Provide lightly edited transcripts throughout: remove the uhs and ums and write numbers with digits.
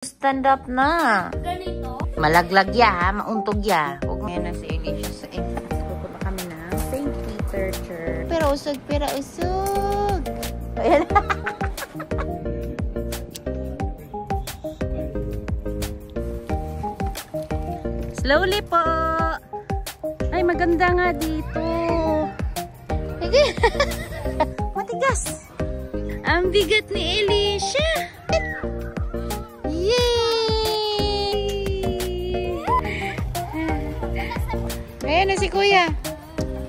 Stand up na. Ganito? Malaglag ya ha, mauntog ya. Huwag mo yan na si Alicia sa pupunta kami ng St. Peter Church. Pero usog. Ayan. Slowly po. Ay, maganda nga dito. Matigas. Ang bigat ni Alicia. Ayan na si Kuya.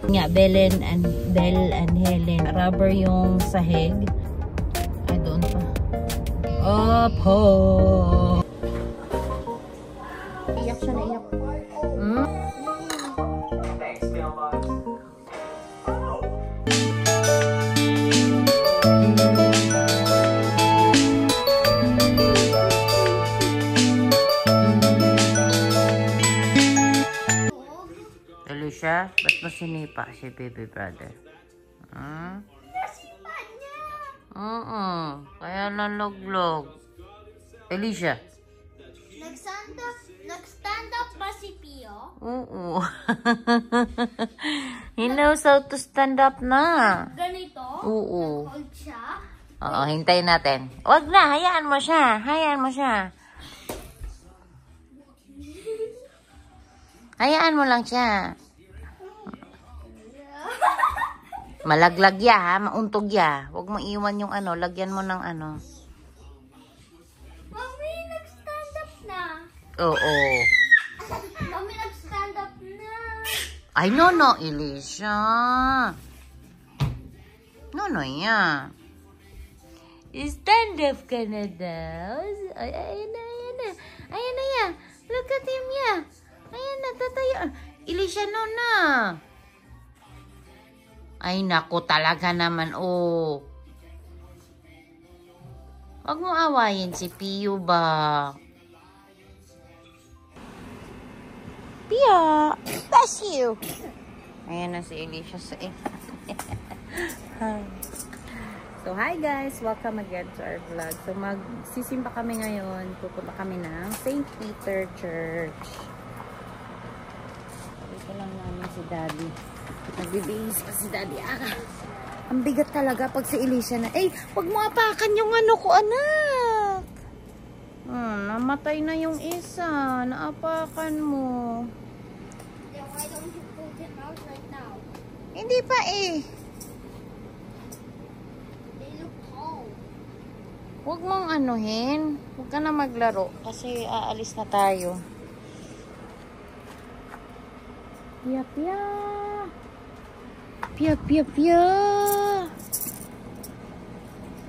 Nga, Bell and Helen. Rubber yung sahig. Ay, doon pa. Opo. Iyak siya na iyak. Thanks, mailbox. Alicia, ba't mo sinipa si baby brother? Nasipa niya. Oo, kaya naloglog. Alicia? Nag-stand up ba si Pio? Oo. He knows how to stand up na. Ganito? Oo. Hold siya? Oo, hintayin natin. Wag na, hayaan mo siya. Hayaan mo siya. Hayaan mo lang siya. Malaglag ya ha, mauntog ya. Huwag mo iwan yung ano, lagyan mo ng ano. Mami, nag-stand up na. Oo. Mami, nag-stand up na. Ay, no, Alicia. No, ya. Stand up ka na daw. Ay, ayan na. Ayan na ya. Look at him ya. Ayan na, tatayo. Alicia, no na. Ay, naku, talaga naman, oh. Huwag mo awayin si Pio ba? Pio, bless you. Ayan na si Alicia sa So, hi guys. Welcome again to our vlog. So, magsisimba kami ngayon. Pupunta kami ng St. Peter Church. Ito lang namin si Daddy. Nagbibihis pa si Daddy. Ang bigat talaga pag si Alicia na. Eh, wag mo apakan yung ano ko, anak. Namatay na yung isa. Naapakan mo. Then why don't you pull him out right now? Hindi pa eh. They look tall. Huwag mong anuhin. Huwag ka na maglaro. Kasi aalis na tayo. Pia. Pia.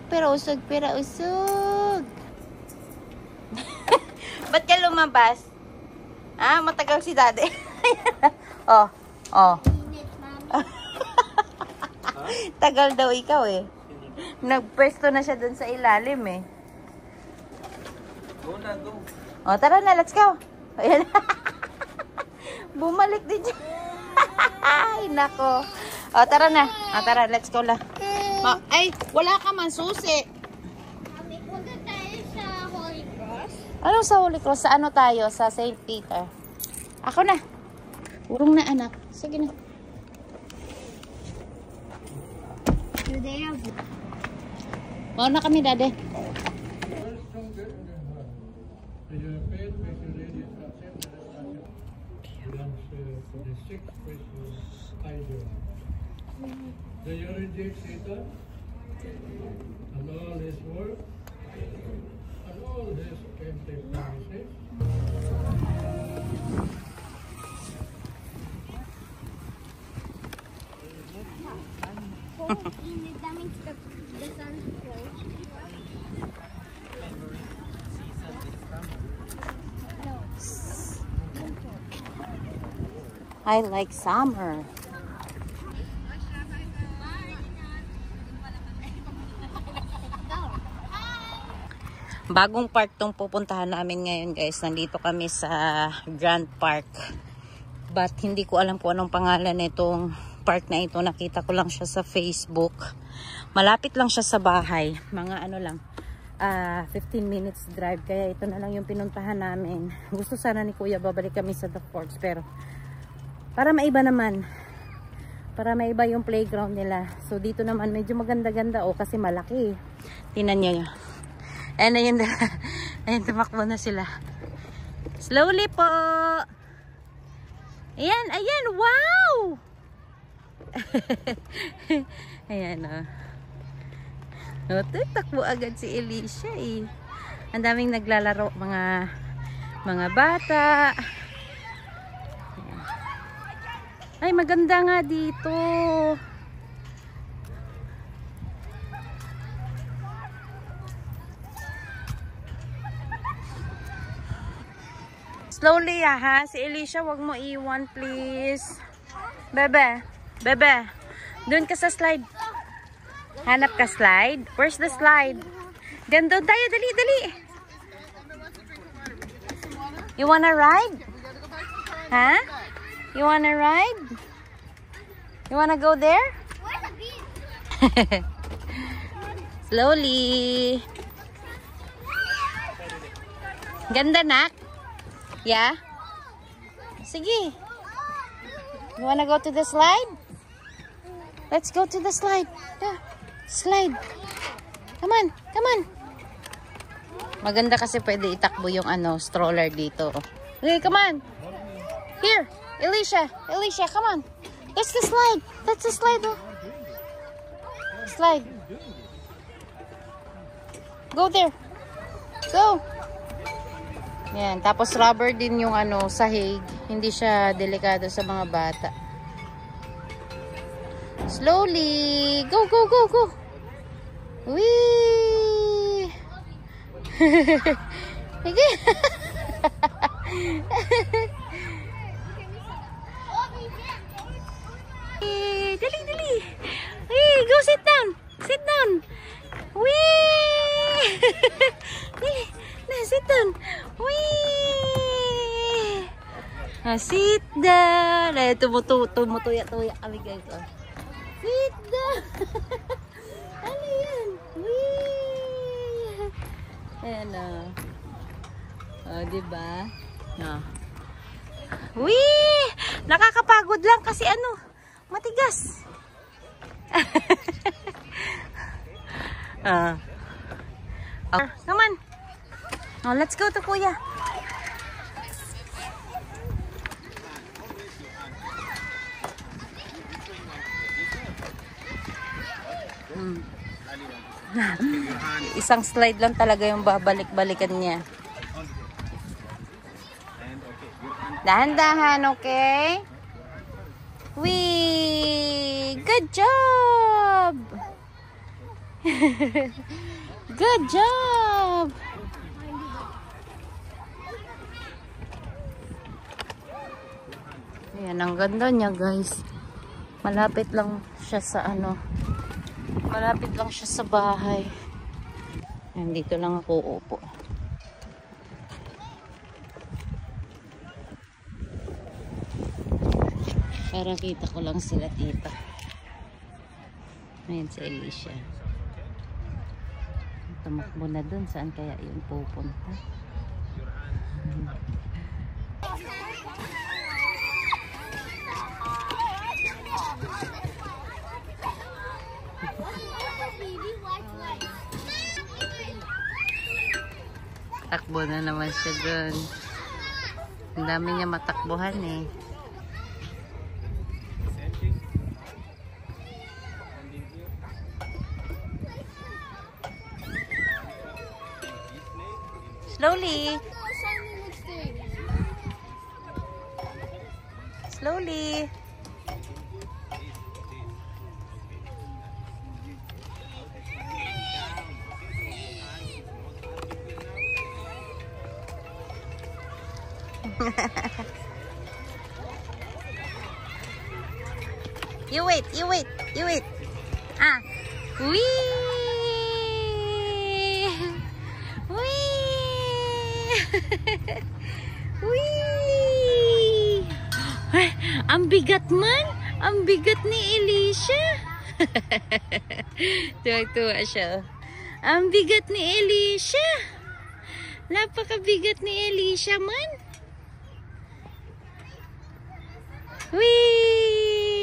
Pero usog. Ba't ka lumabas? Matagal si Daddy. Oh. Init, Mami. Tagal daw ikaw eh. Nagpwesto na siya dun sa ilalim eh. Go na, go. Oh, tara na, let's go. Ayan. Bumalik din siya. Ay, nako. Oh, tara na. Tara, let's go la. Ay, wala ka man susi. Mami, punta tayo sa Holy Cross. Anong sa Holy Cross? Sa ano tayo? Sa St. Peter. Ako na. Urong na, anak. Sige na. Do they have... Mauna kami, Daddy. Do you reject Satan and all his work and all his empty promises? Init, that means the sun's close. I like summer. Bagong park tong pupuntahan namin ngayon guys. Nandito kami sa Grand Park. But hindi ko alam kung anong pangalan nitong park na ito. Nakita ko lang siya sa Facebook. Malapit lang siya sa bahay. Mga ano lang. 15 minutes drive. Kaya ito na lang yung pinuntahan namin. Gusto sana ni Kuya babalik kami sa The Forks, pero para maiba naman. Para maiba yung playground nila. So dito naman medyo maganda-ganda kasi malaki. Tingnan niyo. Ayan na yun. Ayan, tumakbo na sila. Slowly po. Ayan, ayan. Wow! Ayan o. Takbo agad si Alicia eh. Ang daming naglalaro. Mga bata. Ayan. Ay, maganda nga dito. Slowly ha. Si Alicia, wag mo iwan please. Bebe. Bebe. Doon ka sa slide. Hanap ka slide. Where's the slide? Doon tayo. Dali, dali. You wanna ride? Huh? You wanna ride? You wanna go there? Where's the beach? Slowly. Ganda nak? Yeah? Sige. You wanna go to the slide? Let's go to the slide. Yeah. Slide. Come on. Come on. Maganda kasi pwede itakbo yung stroller dito. Okay, come on. Here. Alicia. Alicia, come on. That's the slide. That's the slide. Oh. Slide. Go there. Go. Yan. Tapos rubber din yung sahig. Hindi siya delikado sa mga bata. Slowly. Go, go, go, go. Wee. Okay. Dali, dali. Hey, go sit down. Sit down. Wee. Sit down. Wee. Sit down. Tumutuya-tuya kami guys. Sit down. Ano yan? Wee. Ayan o. Diba? Wee. Nakakapagod lang kasi matigas. Come on. Let's go to Kuya. Isang slide lang talaga yung babalik-balikan niya. Dahan-dahan, okay? Wee! Good job! Good job! Ayan, ang ganda niya guys. Malapit lang siya sa malapit lang siya sa bahay. Ayan, dito lang ako upo. Para kita ko lang sila tita. Ayan si Alicia. Tumakbo na dun. Saan kaya yung pupunta? Takbo na naman siya dun. Ang dami niya matakbuhan eh. Slowly. Slowly. You wait, you wait, you wait. Ah. Wee! Wee! Wee! Ay, ang bigat man. Ang bigat ni Alicia. Tuwa-tuwa siya. Ang bigat ni Elisha. Napakabigat ni Elisha man. Wee!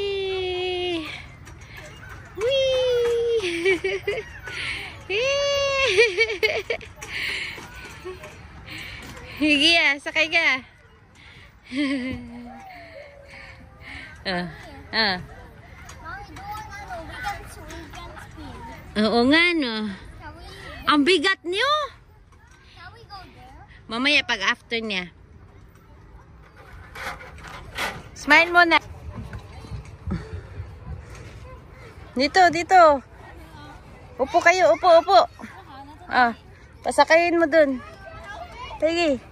Wee! Higi sakay ka. Mommy, doon we can spin. Oo nga no. Ang bigat niyo. Shall we go there? Mamaya pag after niya. Smile muna. Dito. Upo kayo, upo. Pasakayin mo dun. Sige.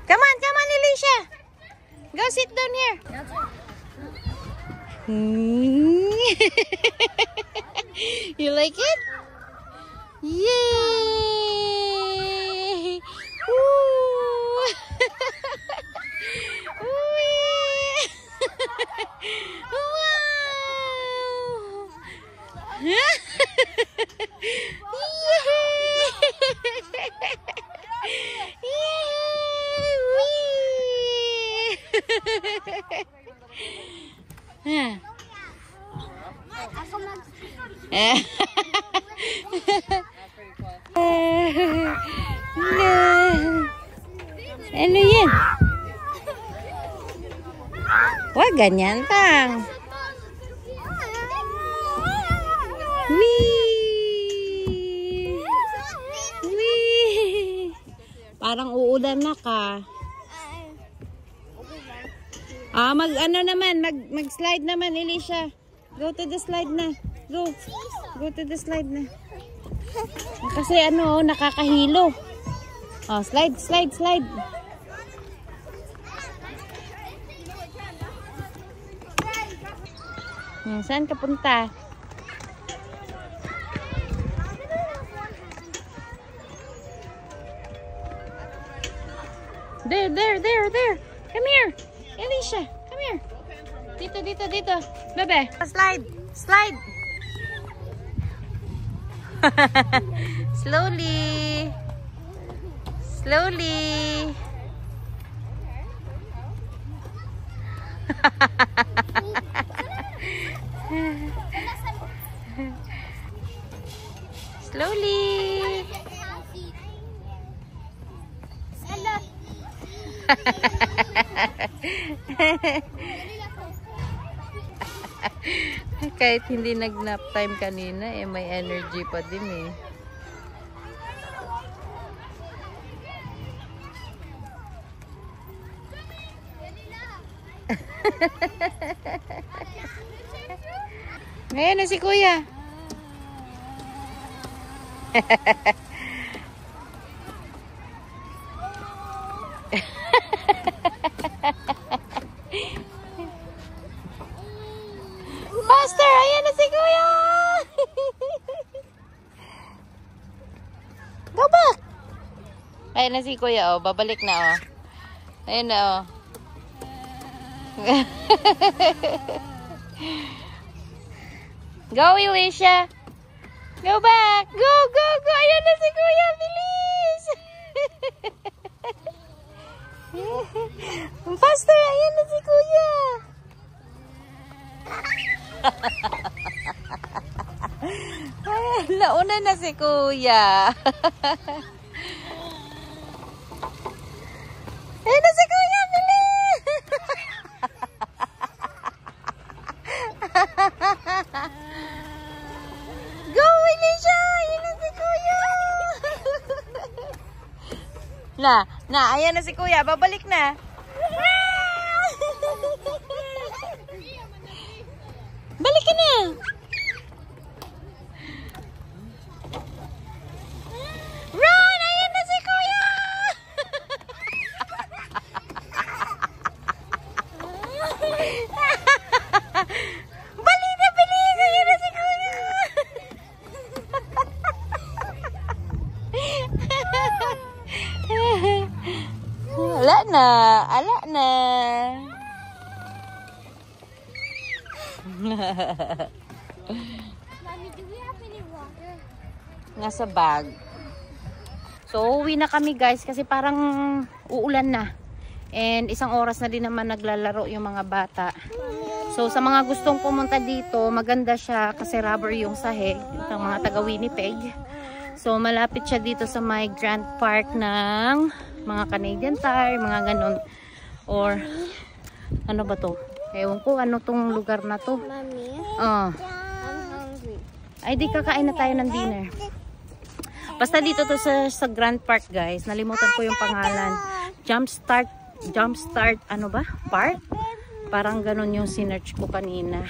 Come on, Elisha. Go sit down here. You like it? Yay! Woo! Ano yan? Wag ganyan tang. Wee! Wee! Parang uulan na ka. Mag-ano naman, mag-slide naman, Elisha. Go to the slide na. Go to the slide na. Kasi nakakahilo. Slide. Saan ka punta? There. Come here. Elisha, come here. Dito. Bebe, slide. Slowly. Slowly. Kahit hindi nag-nap time kanina, may energy pa din eh. Ngayon na si Kuya. Faster! Ayan na si Kuya! Go back! Ayan na si Kuya, babalik na, Ayan na, Go, Elisha! Go back! Go! Ayan na si Kuya! Bilis! Faster! Ayan na si Kuya! Nauna na si Kuya. Ayan na si Kuya, bilis! Go, Elisha! Ayan na si Kuya! Ayan na si Kuya. Babalik na. Balik ka na! Run! Ayan na si Kuya! Balik na, bilis! Ayan na si Kuya! Ala na! Mommy, do we have any water? Nasa bag. So, uwi na kami guys kasi parang uulan na. And isang oras na din naman naglalaro yung mga bata. So, sa mga gustong pumunta dito, maganda siya kasi rubber yung sahig. Yung mga taga Winnipeg. So, malapit siya dito sa may Grand Park ng mga Canadian Tire, mga ganon. Or, ano ba to? Ewan ko, ano tong lugar na to? Mommy, Oh. I'm hungry. Ay, di kakain na tayo ng dinner. Basta dito to sa Grand Park, guys. Nalimutan ko yung pangalan. Jumpstart, ano ba? Park? Parang ganun yung sinearch ko kanina.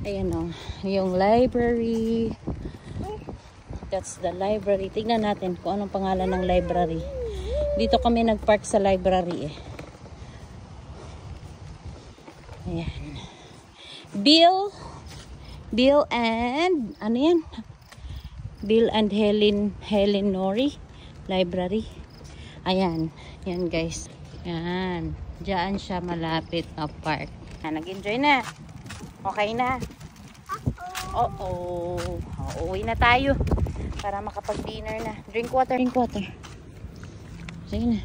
Ayan o. Yung library. That's the library. Tignan natin kung anong pangalan ng library. Dito kami nagpark sa library eh. Ayan. Bill and ano yan? Bill and Helen Nori Library. Ayan. Yan guys. Yan. Diyan siya malapit na park. Nag-enjoy na. Okay na. Uuwi na tayo. Para makapag-dinner na. Drink water. Sige na.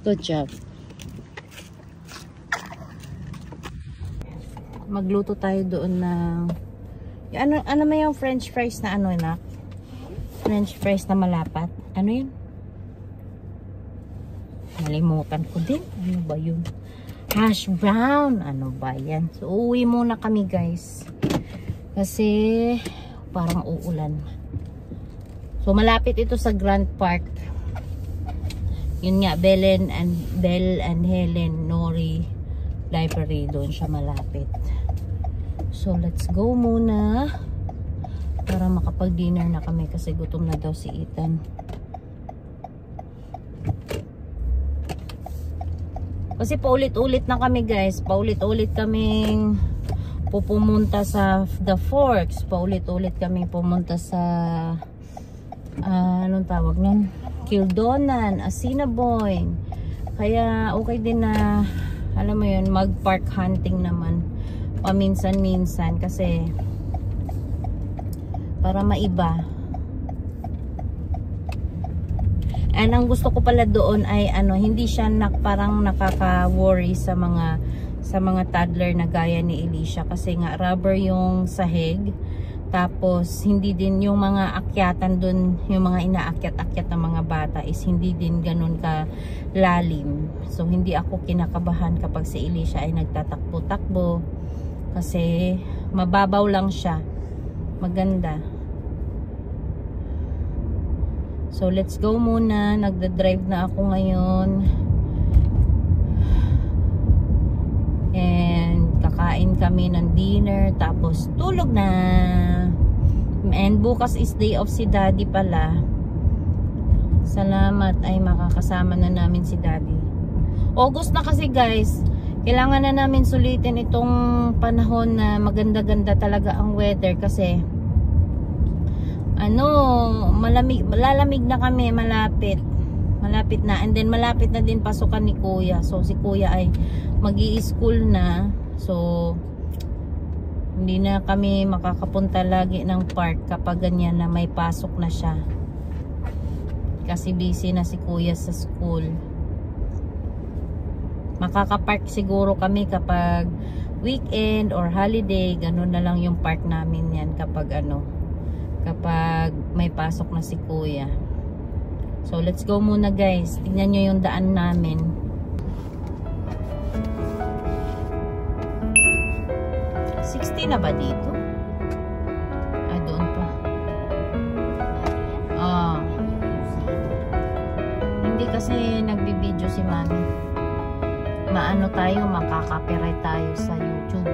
Good job. Magluto tayo doon ng ano may yung french fries na ano na? French fries na malapat. Ano yun? Nalimutan ko din. Ano ba yun? Hash brown. Ano ba yan? So, uuwi muna kami guys. Kasi parang uulan. So, malapit ito sa Grand Park. Yun nga, Bell and Helen Nori Library. Doon siya malapit. So, let's go muna. Para makapag-dinner na kami kasi gutom na daw si Ethan. Kasi paulit-ulit na kami guys. Paulit-ulit kaming pupunta sa The Forks. Paulit-ulit kaming pumunta sa anong tawag nun? Kildonan, Assiniboine. Kaya okay din na alam mo yun, mag-park hunting naman paminsan-minsan kasi para maiba. And ang gusto ko pala doon ay ano, hindi siya parang nakaka-worry sa mga toddler na gaya ni Alicia kasi nga rubber yung sahig. Tapos hindi din yung mga akyatan doon, yung mga inaakyat-akyat ng mga bata is hindi din ganun ka lalim. So hindi ako kinakabahan kapag si Alicia ay nagtatakbo-takbo kasi mababaw lang siya. Maganda. So let's go muna. Nagda-drive na ako ngayon. And kakain kami ng dinner tapos tulog na. And bukas is day off si Daddy pala. Salamat ay makakasama na namin si Daddy. August na kasi guys. Kailangan na namin sulitin itong panahon na maganda-ganda talaga ang weather kasi ano, malalamig na kami, malapit na, and then malapit na din pasukan ni Kuya. So si Kuya ay mag-i-school na, so hindi na kami makakapunta lagi ng park kapag ganyan na may pasok na siya kasi busy na si Kuya sa school. Makakapark siguro kami kapag weekend or holiday, ganun na lang yung park namin yan kapag ano, kapag may pasok na si Kuya. So let's go muna guys. Tingnan nyo yung daan namin. $60 na ba dito? Ah, doon pa. Hindi kasi nagbibideo si Mami. Maano tayo, makaka-copyright tayo sa YouTube.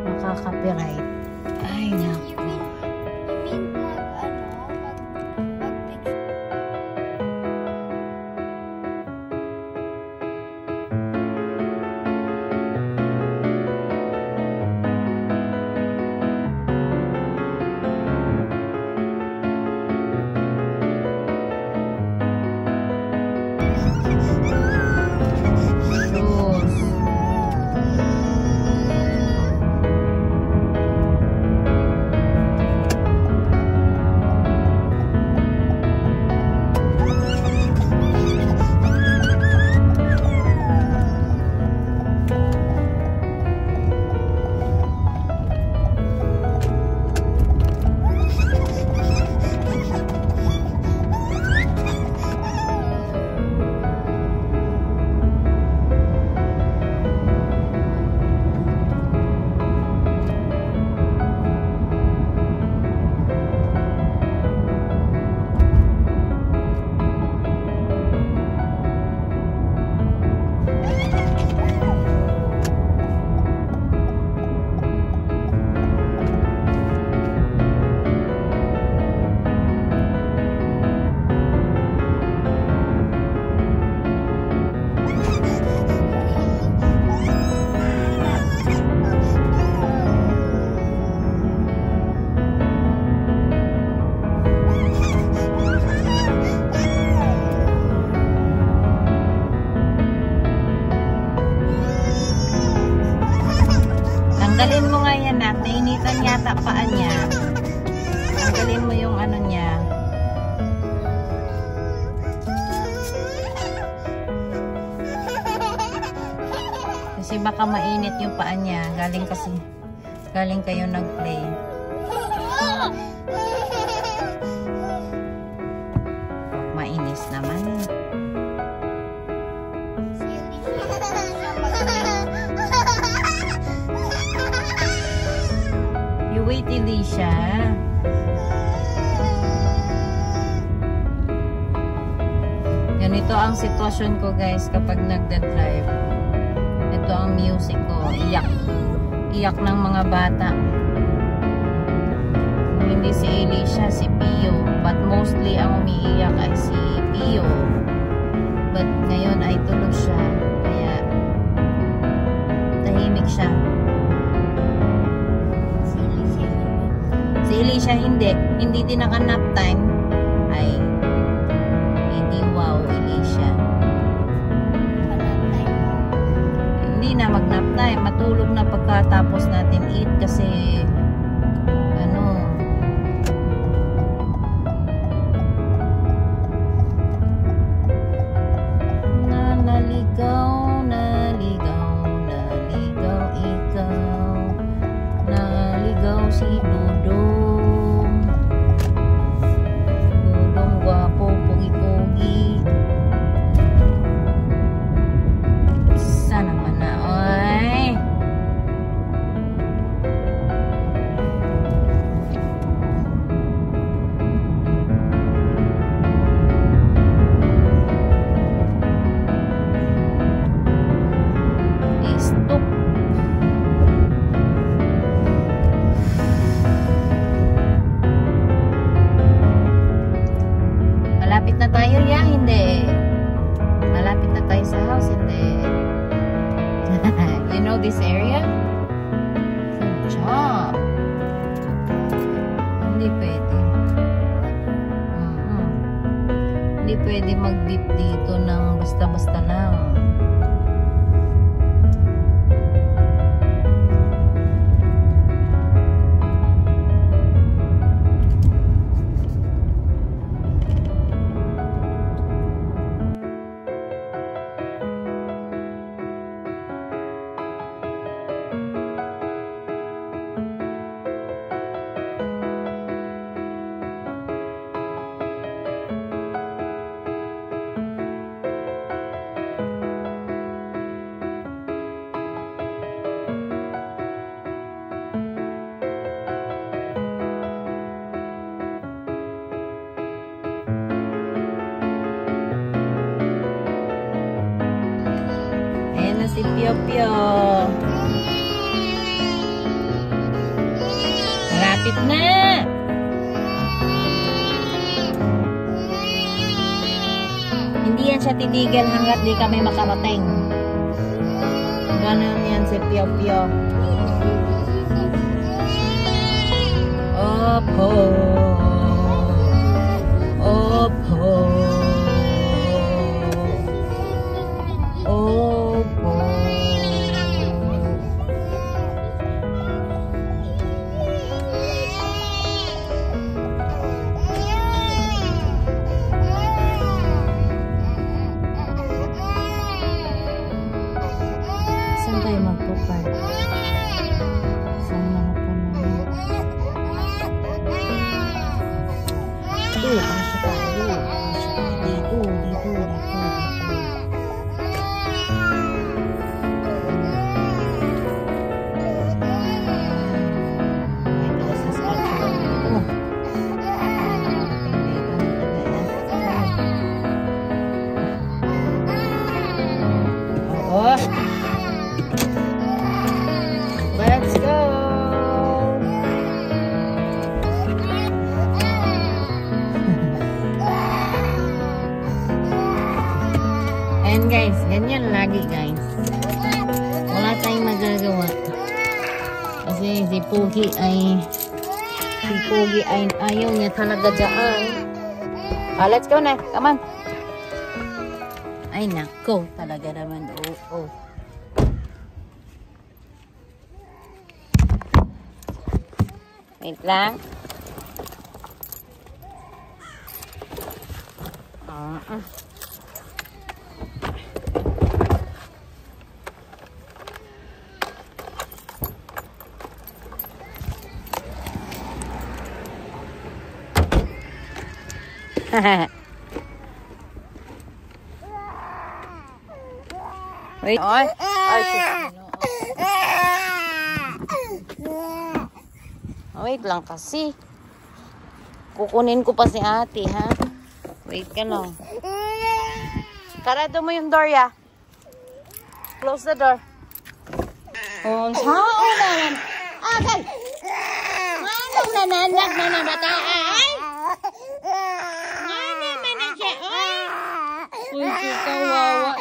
Makaka-copyright. Ay, naku. Tanggalin mo nga yan, Nak. Nainitan yata paan niya. Tanggalin mo yung ano niya. Kasi baka mainit yung paan niya. Galing kayo nag-play. Mainis naman. You wait, Elisha. Ganito ang sitwasyon ko, guys, kapag nagda-drive. Ito ang music ko. Iyak ng mga bata. Hindi si Elisha, si Pio. But mostly ang umiiyak ay si Pio. But ngayon ay tulog siya. Kaya tahimik siya. Si Elisha hindi. Hindi din naka-nap time. Ay, hindi wow, Elisha. Hindi na mag-nap time. Matulog na pagkatapos natin eat kasi si Dudong. Dudong gwapo, pogi-pogi. Sana man na, oy. Stop. Malapit na tayo, ya? Hindi. Malapit na tayo sa house, hindi. You know this area? Good job. Hindi pwede. Hindi pwede mag-beep dito ng basta-basta lang. Si Pio Pio. Malapit na. Hindi yan siya titigil hanggat di kami makarating. Ganun yan si Pio Pio. Opo. Opo. Saan tayo magpo-park? Saan na po namin? Dito, kasya tayo. Dito. Let's go! And guys, ganyan lagi guys. Wala tayong magagawa. Kasi si Pogi ay ayaw niya talaga dyan. Let's go na. Come on. Ay nako, talaga naman. Oh. Wait lang. Wait. Ay. Wait lang kasi. Kukunin ko pa si ate, ha? Wait ka lang. Karado mo yung door, ya. Close the door. Oh, sao naman? Agad! Anong nananak na nabataan? Ano naman na siya? Uy, kawawa.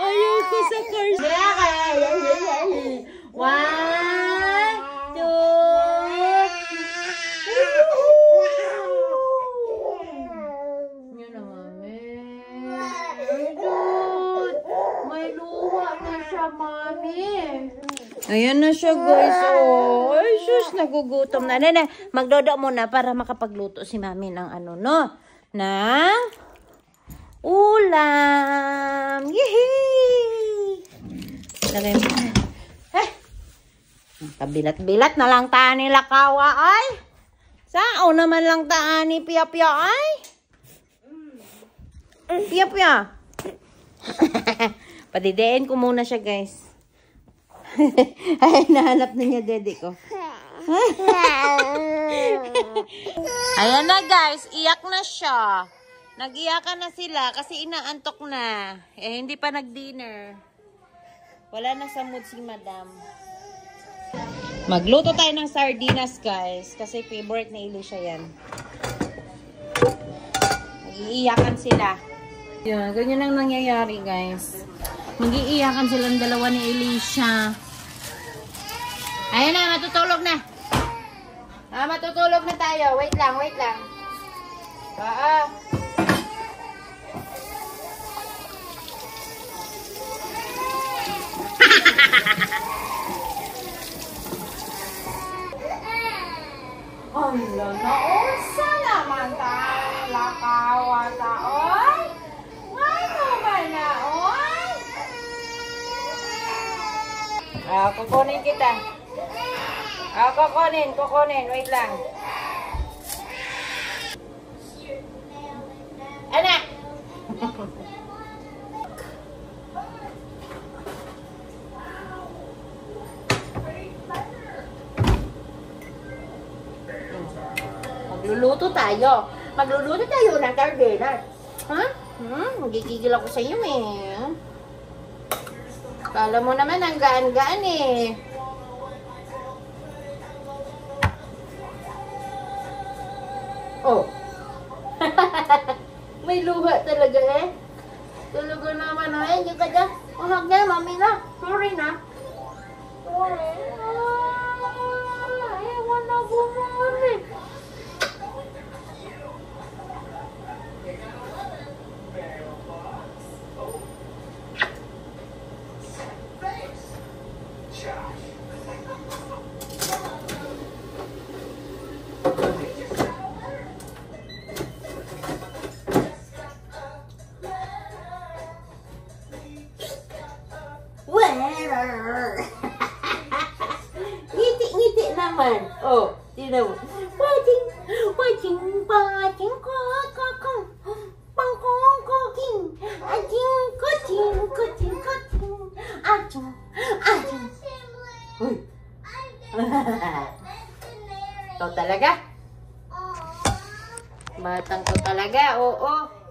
Ayoko sa cars. One, two. Yan na, mami. May luha na siya, mami. Ayan na siya, guys. Oh, ay, sus, nagugutom na. Nene, magdodo muna para makapagluto si mami ng ano, no? Ng ulam. Yehey! Lagay mo. Kabilat-bilat na lang taan nila kawa, ay. Sao naman lang taan ni Pia-Pia, ay. Pia-Pia. Padidein ko muna siya, guys. Ay, nahanap na niya, dede ko. Ayan na, guys. Iyak na siya. Nag-iyakan na sila kasi inaantok na. Eh, hindi pa nag-dinner. Wala na sa mood si madam. Magluto tayo ng sardinas, guys. Kasi favorite ni Elisha yan. Nag-iiyakan sila. Yan, ganyan ang nangyayari, guys. Mag-iiyakan silang dalawa ni Elisha. Ayan na, matutulog na. Matutulog na tayo. Wait lang, wait lang. Ala na, unsa naman tayo lakawa taon? Ano ba na, oy? Kukunin kita. Kukunin. Wait lang. Anak! Magluluto tayo ng sardinas. Ha? Magigigil ako sa iyo eh. Kala mo naman ang gaan-gaan eh. Oh. May luha talaga eh. Talaga naman eh. Hindi ka dyan. Mahag na, mami na. Sorry na. Sorry. Ewan na bumari. Ngiti naman. Oh, sino mo? Wajing kakong pangkong koking ajing kuting ajing. Uy. Ito talaga? Batang to talaga, oo.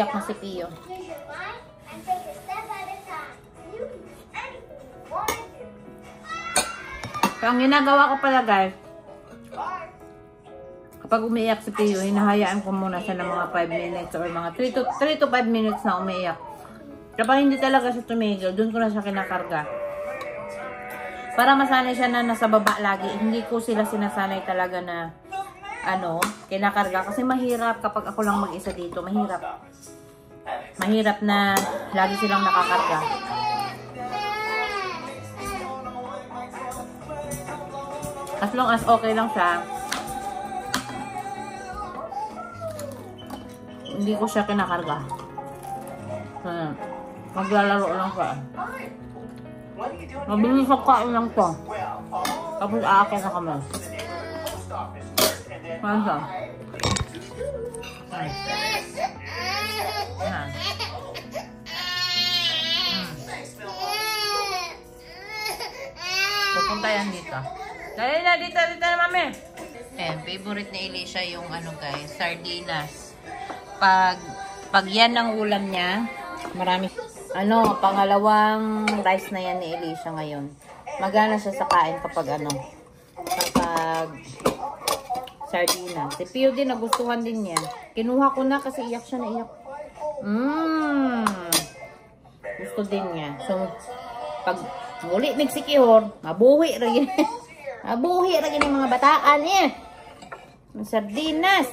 iyak na si Pio. Use your mind and take it step at a time. You can do anything you want to do. So, ang ginagawa ko pala guys, kapag umiiyak si Pio, hinahayaan ko muna siya ng mga 5 minutes or mga 3 to 5 minutes na umiiyak. Kapag hindi talaga siya tumigil, doon ko na siya kinakarga. Para masanay siya na nasa baba lagi. Hindi ko sila sinasanay talaga na kinakarga. Kasi mahirap kapag ako lang mag-isa dito. Mahirap. Mahirap na lagi silang nakakarga. As long as okay lang siya, hindi ko siya kinakarga. Maglalaro lang siya. Mabilis sa kain lang to. Tapos aakin na kami. Ano siya? Pupunta yan dito. Dali na, dito na mami. Ayan, favorite ni Elisha yung guys, sardinas. Pag yan ang ulam niya, marami. Pangalawang rice na yan ni Elisha ngayon. Magana siya sa kain kapag kapag sardinas. Si Pio din, nagustuhan din niya. Kinuha ko na kasi iyak siya na iyak. Gusto din niya. So, pag muli nagsikihor, mabuhi rin. Mabuhi rin yung mga bataan eh. Sardinas.